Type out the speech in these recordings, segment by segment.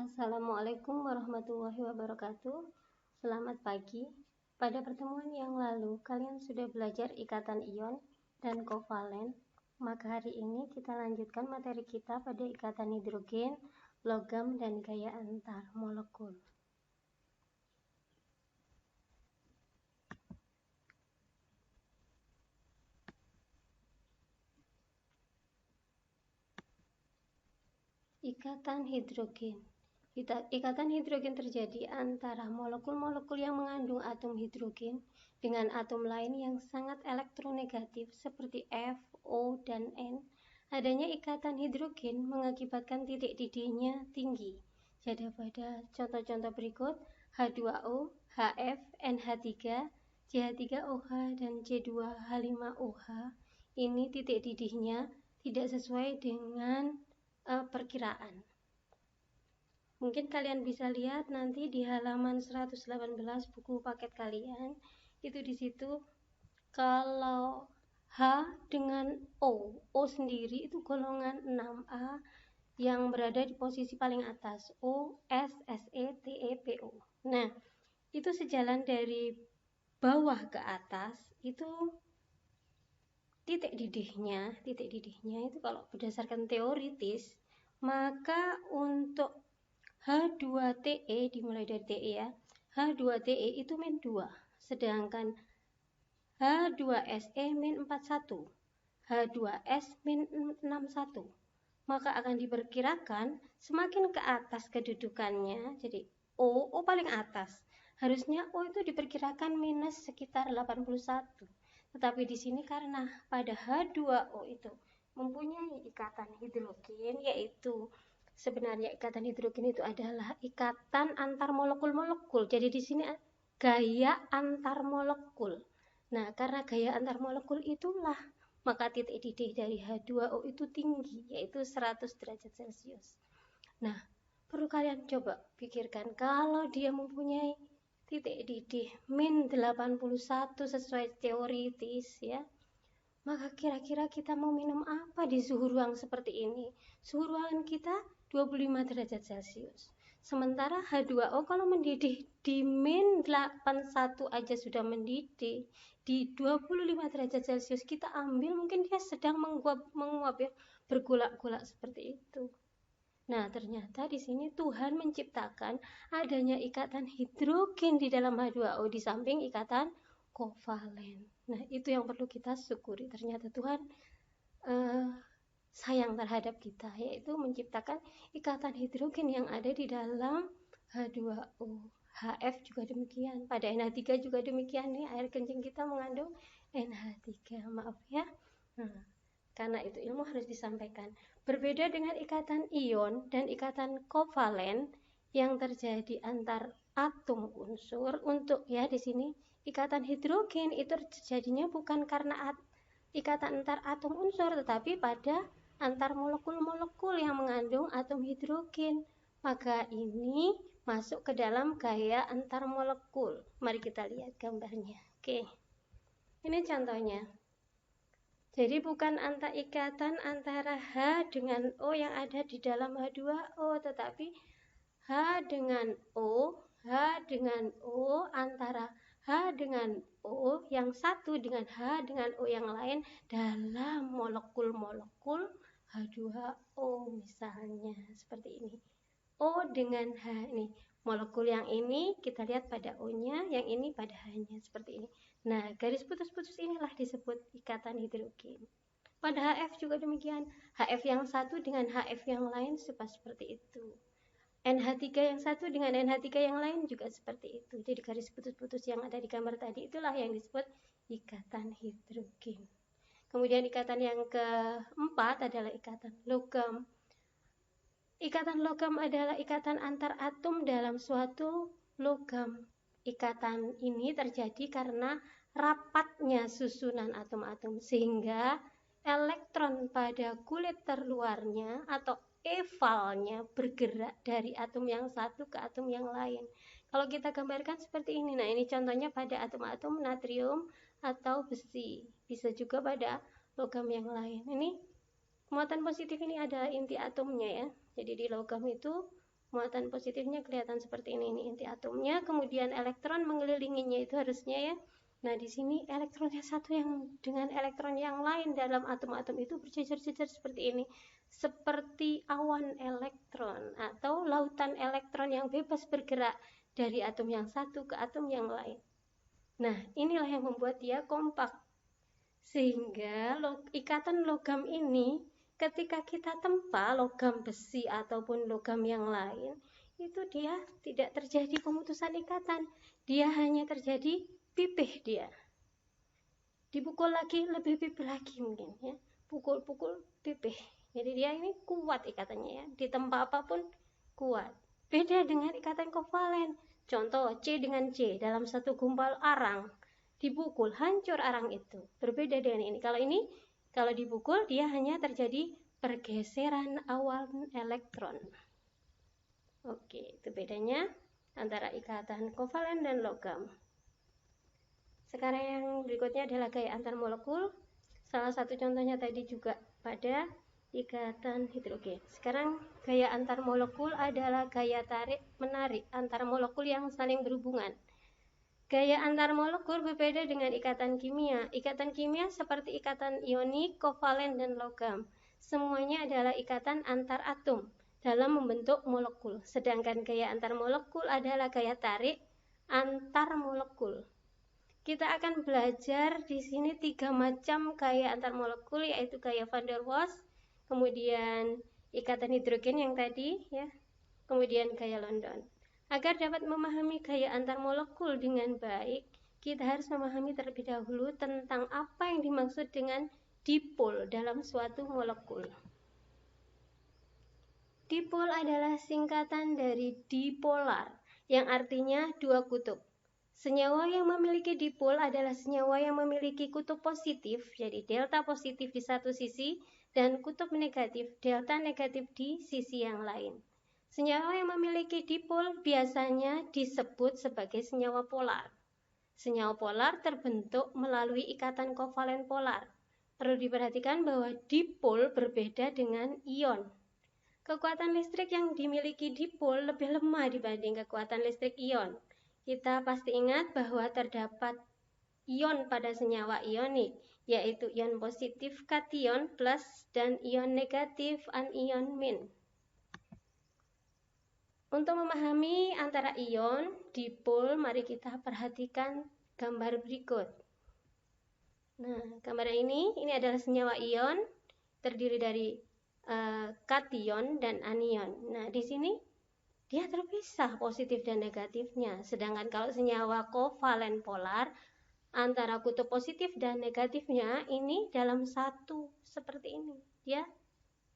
Assalamualaikum warahmatullahi wabarakatuh. Selamat pagi. Pada pertemuan yang lalu, kalian sudah belajar ikatan ion dan kovalen. Maka hari ini kita lanjutkan materi kita pada ikatan hidrogen, logam, dan gaya antar molekul. Ikatan hidrogen. Ikatan hidrogen terjadi antara molekul-molekul yang mengandung atom hidrogen dengan atom lain yang sangat elektronegatif seperti F, O, dan N. Adanya ikatan hidrogen mengakibatkan titik didihnya tinggi. Jadi pada contoh-contoh berikut H2O, HF, NH3, CH3OH, dan C2H5OH. Ini titik didihnya tidak sesuai dengan perkiraan. Mungkin kalian bisa lihat nanti di halaman 118 buku paket kalian, itu di situ kalau H dengan O sendiri itu golongan 6A yang berada di posisi paling atas, O, S, Se, Te, Po. Nah, itu sejalan dari bawah ke atas itu titik didihnya itu kalau berdasarkan teoritis, maka untuk H2Te dimulai dari Te ya. H2Te itu min 2, sedangkan H2Se min 41, H2S min 61. Maka akan diperkirakan semakin ke atas kedudukannya, jadi O paling atas. Harusnya O itu diperkirakan minus sekitar 81. Tetapi di sini karena pada H2O itu mempunyai ikatan hidrogen, yaitu sebenarnya ikatan hidrogen itu adalah ikatan antar molekul-molekul. Jadi di sini gaya antar molekul. Nah, karena gaya antar molekul itulah maka titik didih dari H2O itu tinggi, yaitu 100 derajat Celcius. Nah, perlu kalian coba pikirkan kalau dia mempunyai titik didih min 81 sesuai teoritis ya, maka kira-kira kita mau minum apa di suhu ruang seperti ini? Suhu ruangan kita 25 derajat Celcius. Sementara H2O kalau mendidih di min 81 aja sudah mendidih, di 25 derajat Celcius kita ambil mungkin dia sedang menguap ya, bergolak-golak seperti itu. Nah, ternyata di sini Tuhan menciptakan adanya ikatan hidrogen di dalam H2O di samping ikatan kovalen. Nah, itu yang perlu kita syukuri. Ternyata Tuhan sayang terhadap kita, yaitu menciptakan ikatan hidrogen yang ada di dalam H2O. HF juga demikian. Pada NH3 juga demikian nih, air kencing kita mengandung NH3. Maaf ya. Nah, karena itu ilmu harus disampaikan. Berbeda dengan ikatan ion dan ikatan kovalen yang terjadi antar atom unsur, untuk ya di sini ikatan hidrogen itu terjadinya bukan karena ikatan antar atom unsur, tetapi pada antar molekul-molekul yang mengandung atom hidrogen. Maka ini masuk ke dalam gaya antar molekul. Mari kita lihat gambarnya. Oke. Ini contohnya. Jadi bukan ikatan antara H dengan O yang ada di dalam H2O, tetapi H dengan O, antara H dengan O yang satu dengan H dengan O yang lain dalam molekul-molekul H2O misalnya seperti ini. O dengan H nih. Molekul yang ini kita lihat pada O-nya, yang ini pada H-nya seperti ini. Nah, garis putus-putus inilah disebut ikatan hidrogen. Pada HF juga demikian. HF yang satu dengan HF yang lain seperti itu. NH3 yang satu dengan NH3 yang lain juga seperti itu. Jadi garis putus-putus yang ada di gambar tadi itulah yang disebut ikatan hidrogen. Kemudian ikatan yang keempat adalah ikatan logam. Ikatan logam adalah ikatan antar atom dalam suatu logam. Ikatan ini terjadi karena rapatnya susunan atom-atom sehingga elektron pada kulit terluarnya atau evalnya bergerak dari atom yang satu ke atom yang lain. Kalau kita gambarkan seperti ini, nah ini contohnya pada atom-atom natrium atau besi, bisa juga pada logam yang lain. Ini muatan positif ini adalah inti atomnya ya. Jadi di logam itu muatan positifnya kelihatan seperti ini inti atomnya, kemudian elektron mengelilinginya itu harusnya ya. Nah, di sini elektronnya satu yang dengan elektron yang lain dalam atom-atom itu berjejer-jejer seperti ini, seperti awan elektron atau lautan elektron yang bebas bergerak dari atom yang satu ke atom yang lain. Nah, inilah yang membuat dia kompak. Sehingga ikatan logam ini ketika kita tempa logam besi ataupun logam yang lain, itu dia tidak terjadi pemutusan ikatan. Dia hanya terjadi pipih dia. Dipukul lagi, lebih pipih lagi mungkin ya. Pukul-pukul pipih. Jadi dia ini kuat ikatannya ya. Ditempa apapun kuat. Beda dengan ikatan kovalen. Contoh C dengan C dalam satu gumpal arang. Dipukul, hancur arang itu. Berbeda dengan ini. Kalau dipukul, dia hanya terjadi pergeseran awan elektron. Oke, itu bedanya antara ikatan kovalen dan logam. Sekarang yang berikutnya adalah gaya antar molekul. Salah satu contohnya tadi juga pada ikatan hidrogen. Sekarang gaya antar molekul adalah gaya tarik-menarik antar molekul yang saling berhubungan. Gaya antar molekul berbeda dengan ikatan kimia. Ikatan kimia seperti ikatan ionik, kovalen, dan logam. Semuanya adalah ikatan antar atom dalam membentuk molekul. Sedangkan gaya antar molekul adalah gaya tarik antar molekul. Kita akan belajar di sini 3 macam gaya antar molekul, yaitu gaya van der Waals, kemudian ikatan hidrogen yang tadi, ya, kemudian gaya London. Agar dapat memahami gaya antar molekul dengan baik, kita harus memahami terlebih dahulu tentang apa yang dimaksud dengan dipol dalam suatu molekul. Dipol adalah singkatan dari dipolar, yang artinya dua kutub. Senyawa yang memiliki dipol adalah senyawa yang memiliki kutub positif, jadi delta positif di satu sisi, dan kutub negatif, delta negatif di sisi yang lain. Senyawa yang memiliki dipol biasanya disebut sebagai senyawa polar. Senyawa polar terbentuk melalui ikatan kovalen polar. Perlu diperhatikan bahwa dipol berbeda dengan ion. Kekuatan listrik yang dimiliki dipol lebih lemah dibanding kekuatan listrik ion. Kita pasti ingat bahwa terdapat ion pada senyawa ionik, yaitu ion positif kation plus dan ion negatif anion min. Untuk memahami antara ion, dipol, mari kita perhatikan gambar berikut. Nah, gambar ini adalah senyawa ion, terdiri dari kation dan anion. Nah, di sini dia terpisah positif dan negatifnya. Sedangkan kalau senyawa kovalen polar, antara kutub positif dan negatifnya ini dalam satu seperti ini. Dia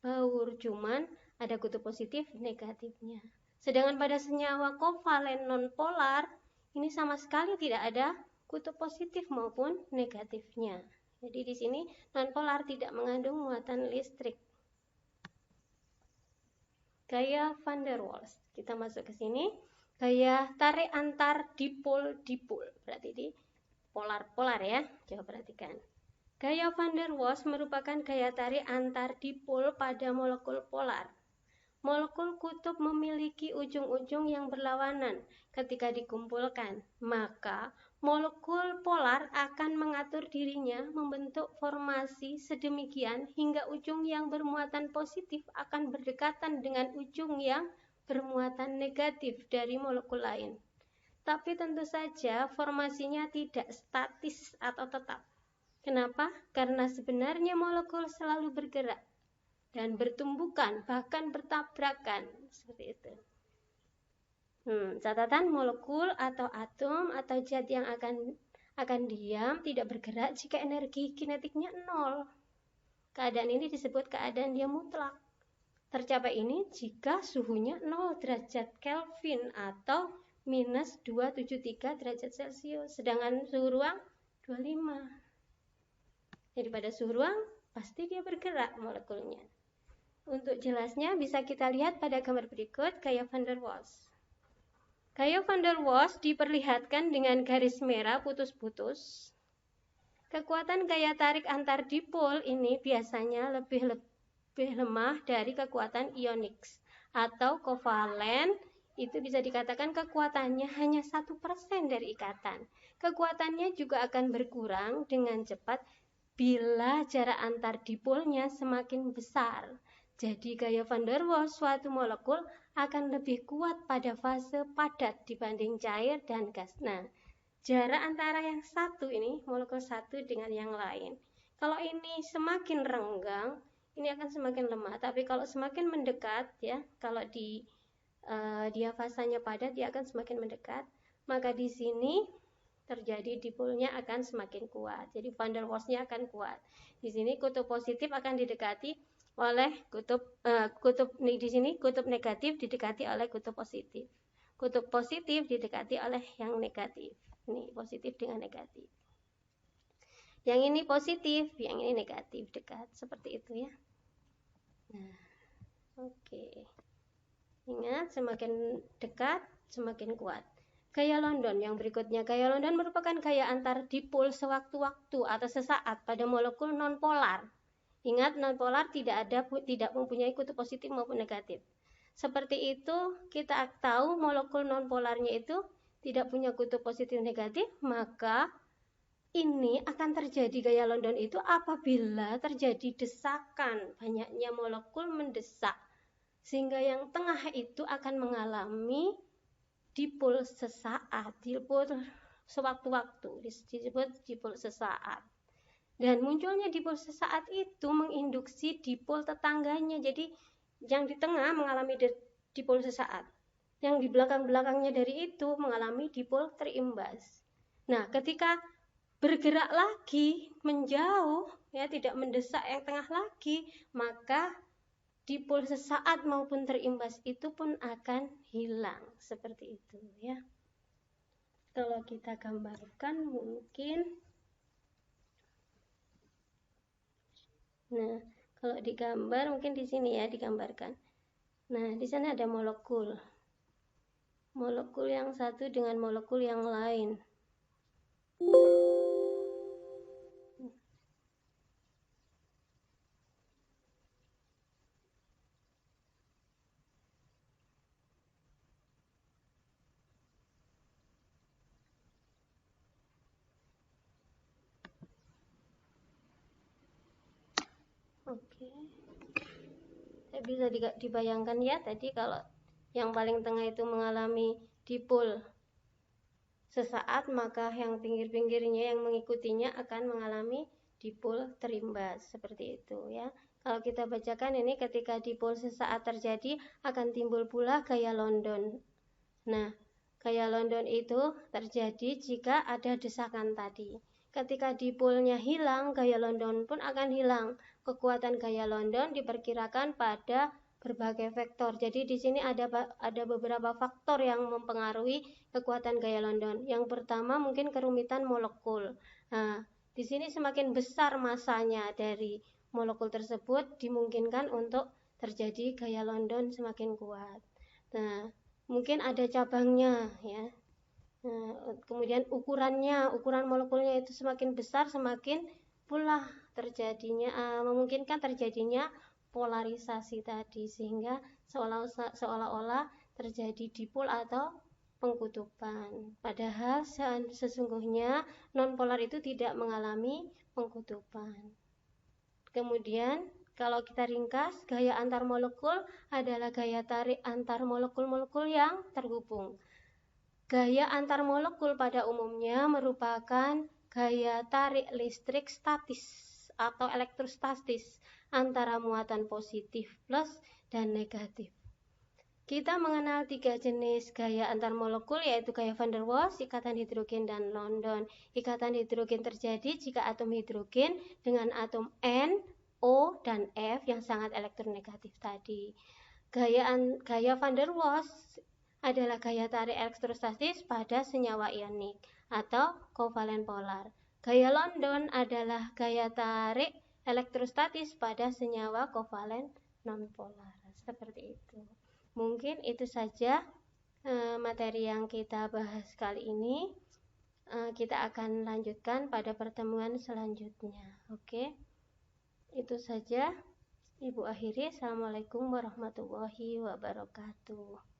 baur, cuman ada kutub positif negatifnya. Sedangkan pada senyawa kovalen nonpolar, ini sama sekali tidak ada kutub positif maupun negatifnya. Jadi di sini nonpolar tidak mengandung muatan listrik. Gaya van der Waals. Kita masuk ke sini. Gaya tarik antar dipol-dipol. Berarti di polar-polar ya. Coba perhatikan. Gaya van der Waals merupakan gaya tarik antar dipol pada molekul polar. Molekul kutub memiliki ujung-ujung yang berlawanan ketika dikumpulkan, maka molekul polar akan mengatur dirinya membentuk formasi sedemikian hingga ujung yang bermuatan positif akan berdekatan dengan ujung yang bermuatan negatif dari molekul lain. Tapi tentu saja formasinya tidak statis atau tetap. Kenapa? Karena sebenarnya molekul selalu bergerak dan bertumbukan, bahkan bertabrakan, seperti itu. Catatan, molekul atau atom atau zat yang akan diam tidak bergerak jika energi kinetiknya 0. Keadaan ini disebut keadaan diam mutlak. Tercapai ini jika suhunya 0 derajat Kelvin atau minus 273 derajat Celcius, sedangkan suhu ruang 25. Jadi pada suhu ruang pasti dia bergerak molekulnya. Untuk jelasnya bisa kita lihat pada gambar berikut gaya van der Waals. Gaya van der Waals diperlihatkan dengan garis merah putus-putus. Kekuatan gaya tarik antar dipol ini biasanya lebih lemah dari kekuatan ionik atau kovalen, itu bisa dikatakan kekuatannya hanya 1% dari ikatan. Kekuatannya juga akan berkurang dengan cepat bila jarak antar dipolnya semakin besar. Jadi gaya van der Waals suatu molekul akan lebih kuat pada fase padat dibanding cair dan gas. Nah, jarak antara yang satu ini, molekul satu dengan yang lain, kalau ini semakin renggang, ini akan semakin lemah. Tapi kalau semakin mendekat, ya, kalau dia fasanya padat, dia akan semakin mendekat. Maka di sini terjadi dipolnya akan semakin kuat. Jadi van der Waals-nya akan kuat. Di sini kutub positif akan didekati oleh di sini kutub negatif didekati oleh kutub positif. Kutub positif didekati oleh yang negatif. Ini positif dengan negatif. Yang ini positif, yang ini negatif, dekat. Seperti itu ya. Nah, oke. Ingat, semakin dekat, semakin kuat. Gaya London yang berikutnya. Gaya London merupakan gaya antar dipol sewaktu-waktu atau sesaat pada molekul nonpolar. Ingat, nonpolar tidak mempunyai kutub positif maupun negatif. Seperti itu, kita tahu molekul nonpolarnya itu tidak punya kutub positif negatif, maka ini akan terjadi gaya London itu apabila terjadi desakan, banyaknya molekul mendesak, sehingga yang tengah itu akan mengalami dipol sesaat, dipol sewaktu-waktu, disebut dipol sesaat. Dan munculnya dipol sesaat itu menginduksi dipol tetangganya. Jadi yang di tengah mengalami dipol sesaat, yang di belakang-belakangnya dari itu mengalami dipol terimbas. Nah, ketika bergerak lagi menjauh, ya, tidak mendesak yang tengah lagi, maka dipol sesaat maupun terimbas itu pun akan hilang. Seperti itu ya. Kalau kita gambarkan mungkin, nah, kalau digambar mungkin di sini ya digambarkan. Nah, di sana ada molekul. Molekul yang satu dengan molekul yang lain. Oke. Bisa dibayangkan ya, tadi kalau yang paling tengah itu mengalami dipol sesaat, maka yang pinggir-pinggirnya yang mengikutinya akan mengalami dipol terimbas. Seperti itu ya. Kalau kita bacakan ini, ketika dipol sesaat terjadi akan timbul pula gaya London. Nah, gaya London itu terjadi jika ada desakan tadi. Ketika dipolnya hilang, gaya London pun akan hilang. Kekuatan gaya London diperkirakan pada berbagai faktor. Jadi di sini ada beberapa faktor yang mempengaruhi kekuatan gaya London. Yang pertama mungkin kerumitan molekul. Nah, di sini semakin besar masanya dari molekul tersebut, dimungkinkan untuk terjadi gaya London semakin kuat. Nah, mungkin ada cabangnya ya. Kemudian ukuran molekulnya itu semakin besar, semakin pula memungkinkan terjadinya polarisasi tadi, sehingga seolah-olah terjadi dipol atau pengkutupan. Padahal sesungguhnya nonpolar itu tidak mengalami pengkutupan. Kemudian kalau kita ringkas, gaya antar molekul adalah gaya tarik antar molekul-molekul yang terhubung. Gaya antar molekul pada umumnya merupakan gaya tarik listrik statis atau elektrostatis antara muatan positif plus dan negatif. Kita mengenal 3 jenis gaya antar molekul, yaitu gaya van der Waals, ikatan hidrogen, dan London. Ikatan hidrogen terjadi jika atom hidrogen dengan atom N, O, dan F yang sangat elektronegatif tadi. Gaya van der Waals adalah gaya tarik elektrostatis pada senyawa ionik atau kovalen polar. Gaya London adalah gaya tarik elektrostatis pada senyawa kovalen nonpolar. Seperti itu. Mungkin itu saja materi yang kita bahas kali ini. Kita akan lanjutkan pada pertemuan selanjutnya. Oke, itu saja. Ibu akhiri, Assalamualaikum warahmatullahi wabarakatuh.